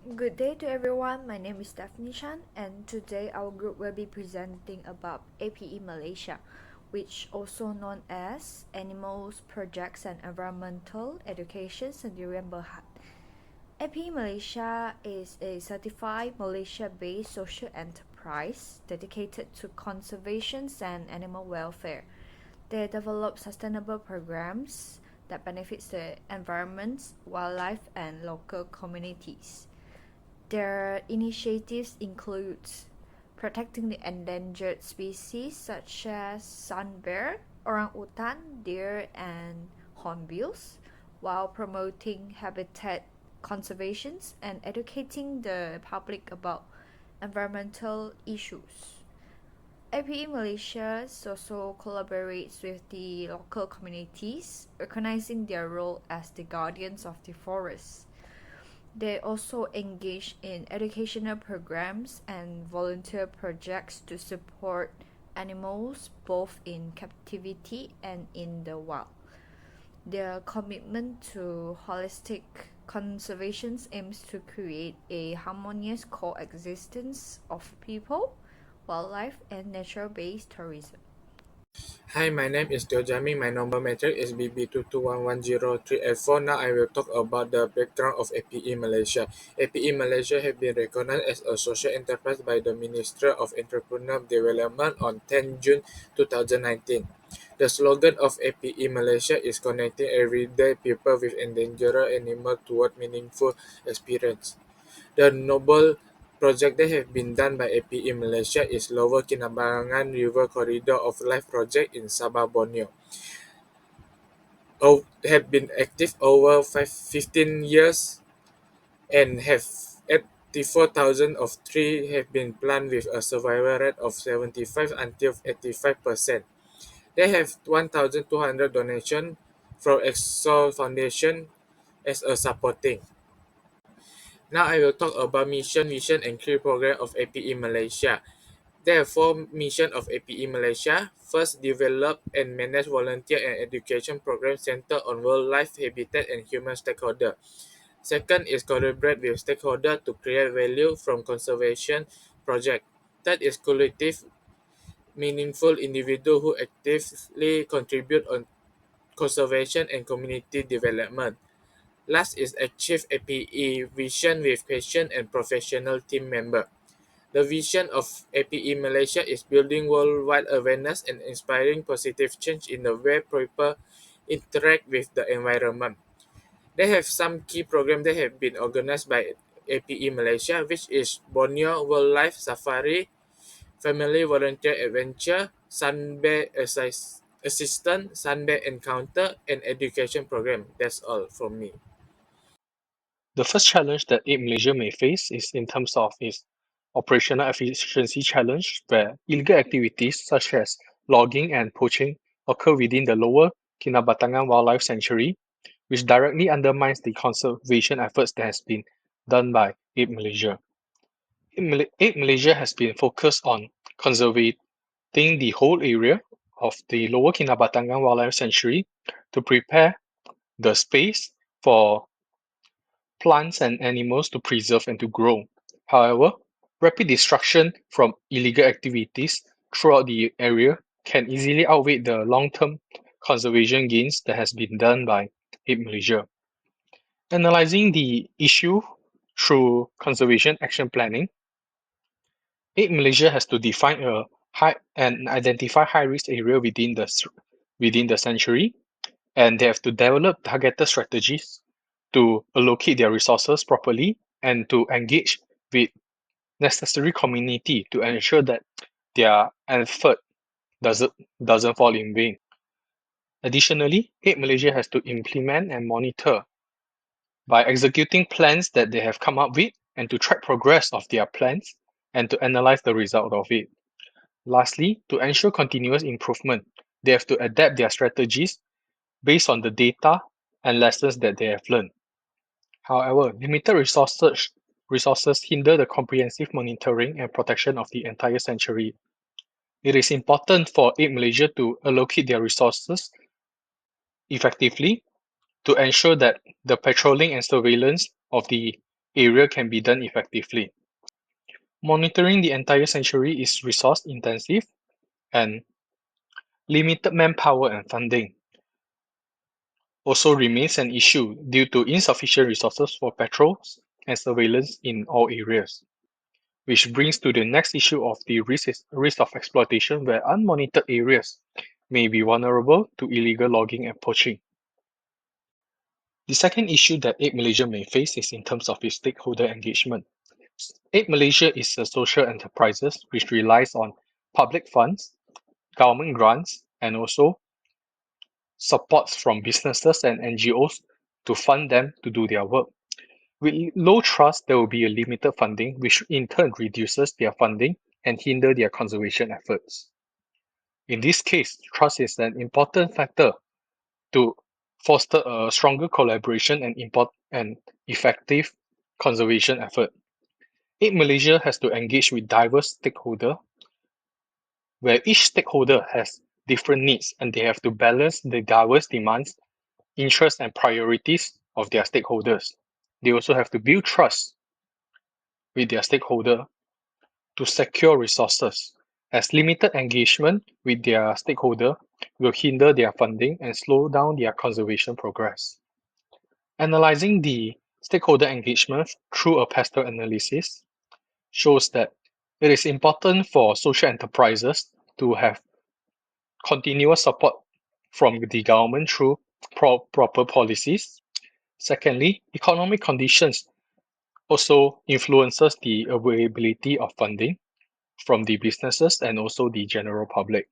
Good day to everyone. My name is Stephanie Chan, and today our group will be presenting about APE Malaysia, which also known as Animals, Projects and Environmental Education Sendirian Berhad. APE Malaysia is a certified Malaysia-based social enterprise dedicated to conservation and animal welfare. They develop sustainable programs that benefits the environment, wildlife, and local communities. Their initiatives include protecting the endangered species such as sun bear, orangutan, deer, and hornbills, while promoting habitat conservation and educating the public about environmental issues. APE Malaysia also collaborates with the local communities, recognizing their role as the guardians of the forest. They also engage in educational programs and volunteer projects to support animals both in captivity and in the wild. Their commitment to holistic conservation aims to create a harmonious coexistence of people, wildlife, and nature-based tourism. Hi, my name is Jami. My number matrix is BB33103. Now I will talk about the background of APE Malaysia. APE Malaysia has been recognized as a social enterprise by the Ministry of Entrepreneurship Development on 10 June 2019. The slogan of APE Malaysia is connecting everyday people with endangered animals toward meaningful experience. The noble project that have been done by APE Malaysia is Lower Kinabalu River Corridor of Life project in Sabah, Borneo. Have been active over 15 years and have 84,000 of trees have been planted with a survival rate of 75 until 85%. They have 1,200 donations from EXO Foundation as a supporting. Now I will talk about mission, vision, and key program of APE Malaysia. There are four missions of APE Malaysia. First, develop and manage volunteer and education programs centered on wildlife, habitat, and human stakeholder. Second is collaborate with stakeholders to create value from conservation project. Third is collective, meaningful individual who actively contribute on conservation and community development. Last is achieve APE vision with patient and professional team member. The vision of APE Malaysia is building worldwide awareness and inspiring positive change in the way people interact with the environment. They have some key programs that have been organized by APE Malaysia, which is Borneo Wildlife Safari, Family Volunteer Adventure, Sunbear Assistant, Sunbear Encounter, and Education Program. That's all from me. The first challenge that APE Malaysia may face is in terms of its operational efficiency challenge, where illegal activities such as logging and poaching occur within the lower Kinabatangan Wildlife Sanctuary, which directly undermines the conservation efforts that has been done by APE Malaysia. APE Malaysia has been focused on conserving the whole area of the lower Kinabatangan Wildlife Sanctuary to prepare the space for plants and animals to preserve and to grow. However, rapid destruction from illegal activities throughout the area can easily outweigh the long-term conservation gains that has been done by APE Malaysia. Analyzing the issue through conservation action planning, APE Malaysia has to define a high and identify high-risk area within the sanctuary, and they have to develop targeted strategies to allocate their resources properly and to engage with necessary community to ensure that their effort doesn't doesn't fall in vain. Additionally, APE Malaysia has to implement and monitor by executing plans that they have come up with and to track progress of their plans and to analyze the result of it. Lastly, to ensure continuous improvement, they have to adapt their strategies based on the data and lessons that they have learned. However, limited resources hinder the comprehensive monitoring and protection of the entire sanctuary. It is important for APE Malaysia to allocate their resources effectively to ensure that the patrolling and surveillance of the area can be done effectively. Monitoring the entire sanctuary is resource intensive and limited manpower and funding also remains an issue due to insufficient resources for patrols and surveillance in all areas. Which brings to the next issue of the risk of exploitation where unmonitored areas may be vulnerable to illegal logging and poaching. The second issue that APE Malaysia may face is in terms of its stakeholder engagement. APE Malaysia is a social enterprise which relies on public funds, government grants, and also supports from businesses and NGOs to fund them to do their work. With low trust, there will be a limited funding, which in turn reduces their funding and hinder their conservation efforts. In this case, trust is an important factor to foster a stronger collaboration and effective conservation effort. APE Malaysia has to engage with diverse stakeholders, where each stakeholder has different needs and they have to balance the diverse demands, interests, and priorities of their stakeholders. They also have to build trust with their stakeholder to secure resources, as limited engagement with their stakeholder will hinder their funding and slow down their conservation progress. Analyzing the stakeholder engagement through a pastel analysis shows that it is important for social enterprises to have continuous support from the government through proper policies. Secondly, economic conditions also influences the availability of funding from the businesses and also the general public.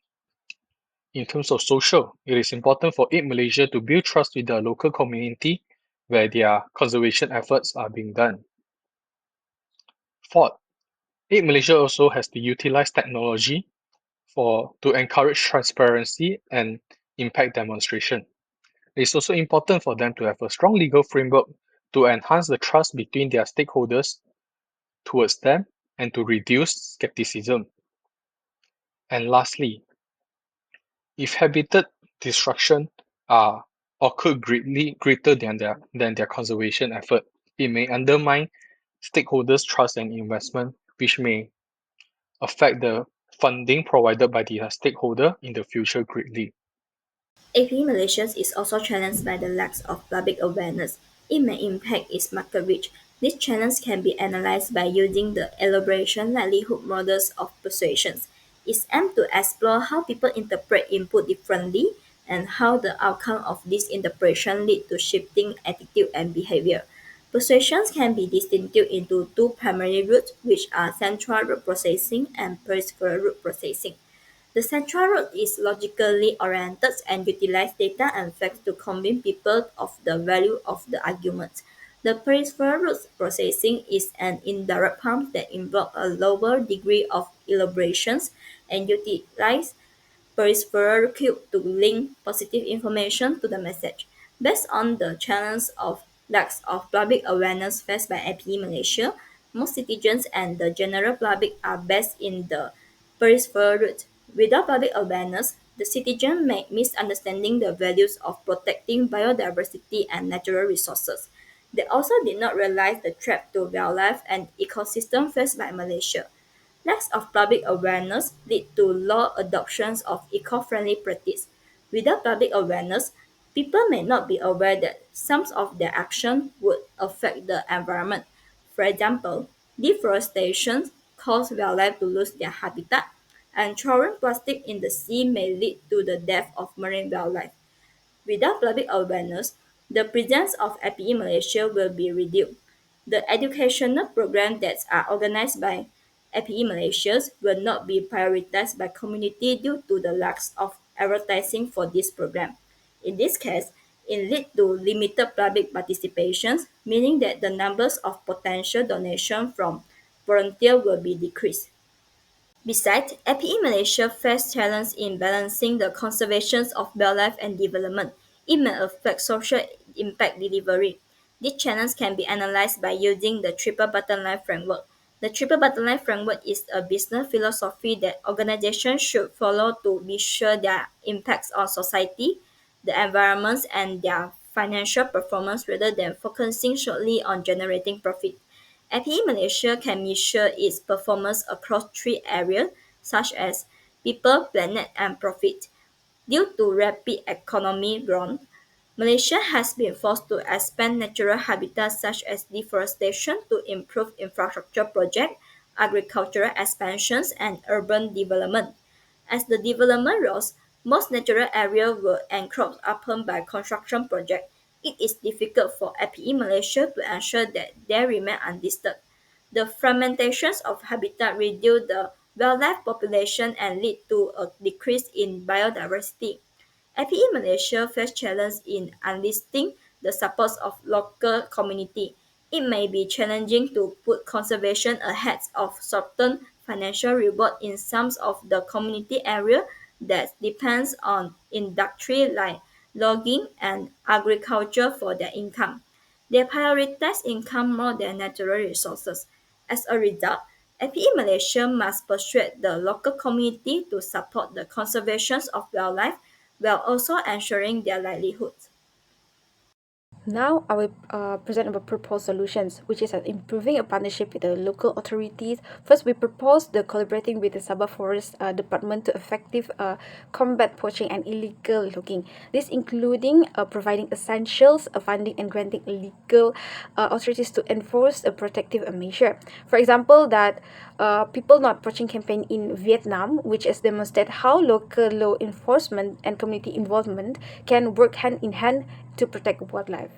In terms of social, it is important for APE Malaysia to build trust with the local community where their conservation efforts are being done. Fourth, APE Malaysia also has to utilize technology to encourage transparency and impact demonstration. It is also important for them to have a strong legal framework to enhance the trust between their stakeholders towards them and to reduce skepticism. And lastly, if habitat destruction occur greater than their conservation effort, it may undermine stakeholders' trust and investment, which may affect the funding provided by the stakeholder in the future greatly. APE Malaysia is also challenged by the lack of public awareness. It may impact its market reach. This challenge can be analyzed by using the elaboration likelihood models of persuasions. It aims to explore how people interpret input differently and how the outcome of this interpretation lead to shifting attitude and behavior. Persuasions can be distincted into two primary routes, which are central root processing and peripheral root processing. The central route is logically oriented and utilizes data and facts to convince people of the value of the argument. The peripheral route processing is an indirect form that involves a lower degree of elaborations and utilizes peripheral cue to link positive information to the message. Based on the challenge of lack of public awareness faced by APE Malaysia, most citizens and the general public are based in the peripheral route. Without public awareness, the citizen may misunderstanding the values of protecting biodiversity and natural resources. They also did not realize the threat to wildlife and ecosystem faced by Malaysia. Lack of public awareness lead to law adoptions of eco-friendly practice. Without public awareness, people may not be aware that some of their action would affect the environment. For example, deforestation causes wildlife to lose their habitat, and throwing plastic in the sea may lead to the death of marine wildlife. Without public awareness, the presence of APE Malaysia will be reduced. The educational programs that are organized by APE Malaysia will not be prioritized by community due to the lack of advertising for this program. In this case, it leads to limited public participation, meaning that the numbers of potential donations from volunteers will be decreased. Besides, APE Malaysia faces challenges in balancing the conservation of wildlife and development. It may affect social impact delivery. This challenge can be analyzed by using the triple bottom line framework. The triple bottom line framework is a business philosophy that organizations should follow to be sure their impacts on society, the environment, and their financial performance rather than focusing solely on generating profit. APE Malaysia can measure its performance across three areas such as people, planet, and profit. Due to rapid economic growth, Malaysia has been forced to expand natural habitats such as deforestation to improve infrastructure projects, agricultural expansions, and urban development. As the development rose, most natural areas were encroached upon by construction projects. It is difficult for APE Malaysia to ensure that they remain undisturbed. The fragmentation of habitat reduce the wildlife population and lead to a decrease in biodiversity. APE Malaysia face challenges in enlisting the support of local community. It may be challenging to put conservation ahead of certain financial reward in some of the community area that depends on industry like logging and agriculture for their income. They prioritize income more than natural resources. As a result, APE Malaysia must persuade the local community to support the conservation of wildlife while also ensuring their livelihoods. Now I will present about proposed solutions, which is improving a partnership with the local authorities. First, we propose the collaborating with the Sabah Forest Department to effective combat poaching and illegal logging. This including providing essentials, funding and granting legal authorities to enforce a protective measure. For example, that people not poaching campaign in Vietnam, which has demonstrated how local law enforcement and community involvement can work hand in hand to protect wildlife.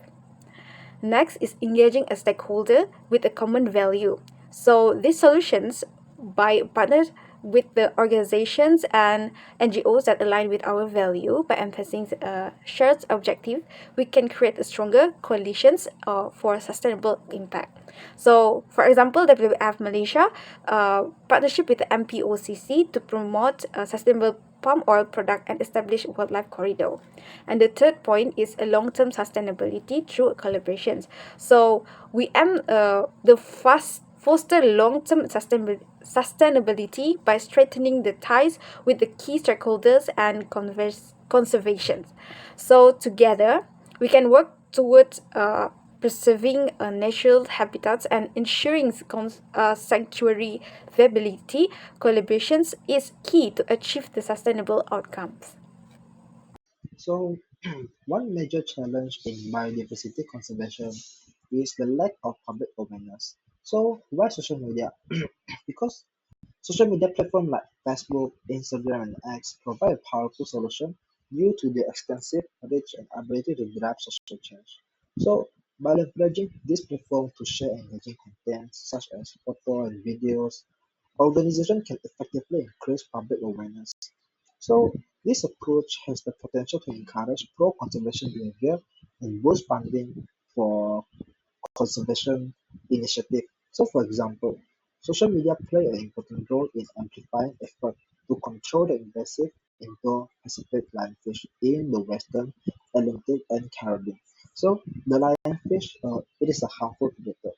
Next is engaging a stakeholder with a common value. So these solutions by partners with the organizations and NGOs that align with our value by emphasizing a shared objective, we can create a stronger coalitions for sustainable impact. So, for example, WWF Malaysia partnership with the MPOCC to promote sustainable palm oil product and establish wildlife corridor. And the third point is a long-term sustainability through collaborations. So we aim the foster long-term sustainability by strengthening the ties with the key stakeholders and conservation. So together, we can work towards preserving natural habitats and ensuring sanctuary viability. Collaborations is key to achieve the sustainable outcomes. So, one major challenge in biodiversity conservation is the lack of public awareness. So, why social media? Because social media platforms like Facebook, Instagram, and X provide a powerful solution due to their extensive reach and ability to drive social change. So, by leveraging this platform to share engaging content such as photos and videos, organizations can effectively increase public awareness. So, this approach has the potential to encourage pro-conservation behavior and boost funding for conservation initiatives. So, for example, social media play an important role in amplifying efforts to control the invasive Indo-Pacific lionfish in the Western Atlantic and Caribbean. So, the lionfish, it is a harmful predator,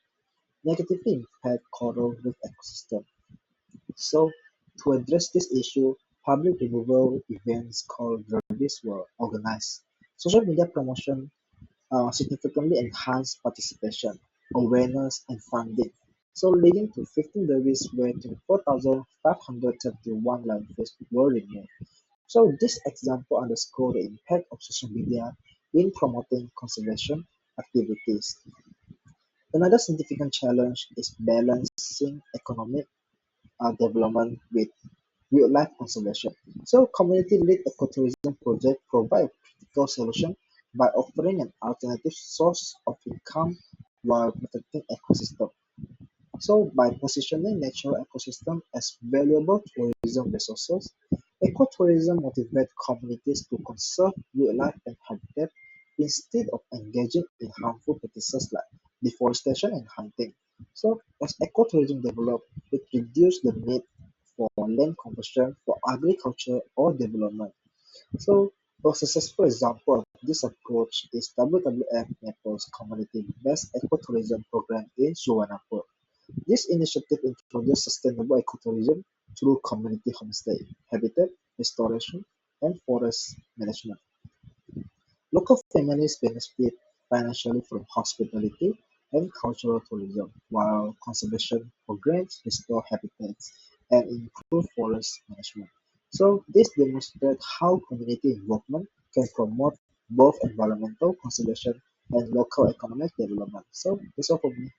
negatively impact coral reef ecosystem. So, to address this issue, public removal events called derbies were organized. Social media promotion significantly enhanced participation, awareness, and funding, so leading to 15 derbies where 24,571 lionfish were removed. So this example underscores the impact of social media in promoting conservation activities. Another significant challenge is balancing economic development with wildlife conservation. So community-led ecotourism projects provide a critical solution by offering an alternative source of income while protecting ecosystem. So by positioning natural ecosystem as valuable tourism resources, ecotourism motivates communities to conserve wildlife and habitat instead of engaging in harmful practices like deforestation and hunting. So as ecotourism develops, it reduces the need for land conversion for agriculture or development. So a successful example of this approach is WWF Nepal's community-based ecotourism program in Suvarnapur. This initiative introduced sustainable ecotourism through community homestay, habitat restoration, and forest management. Local families benefit financially from hospitality, and cultural tourism, while conservation programs restore habitats and improve forest management. So this demonstrates how community involvement can promote both environmental conservation and local economic development. So that's all for me.